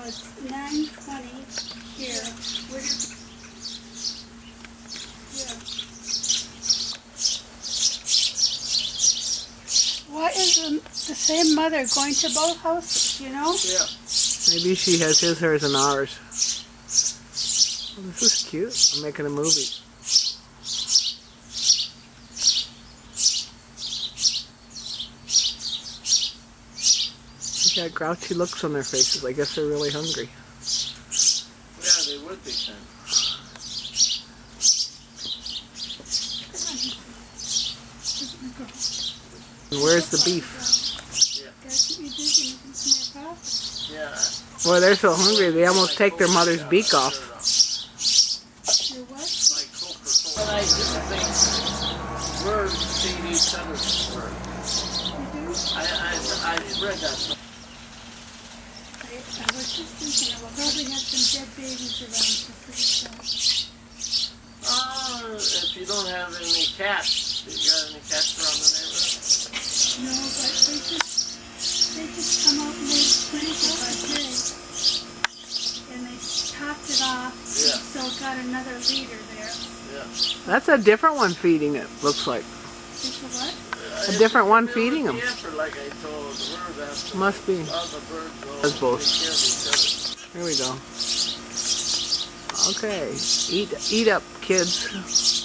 No, it's 9:20 here. Where did, yeah. Why isn't the same mother going to both houses, you know? Yeah. Maybe she has his, hers, and ours. Oh, this is cute. I'm making a movie. They got grouchy looks on their faces. I guess they're really hungry. Yeah, they would be then. And where's the beef? Yeah. Boy, they're so hungry they almost take their mother's beak off. But I didn't think birds feed each other's birds. I read that. I was just thinking, we'll probably have some dead babies around for pretty soon. If you don't have any cats, you got any cats around the neighborhood? No, but they just come out and they finish it by day. And they topped it off, Yeah. so got another leader there. Yeah. That's a different one feeding it, looks like. Just a what? A different one feeding them. Like I told the bird after Must be. all the birds go That's both. take care of each other. Here we go. Okay, eat up, kids.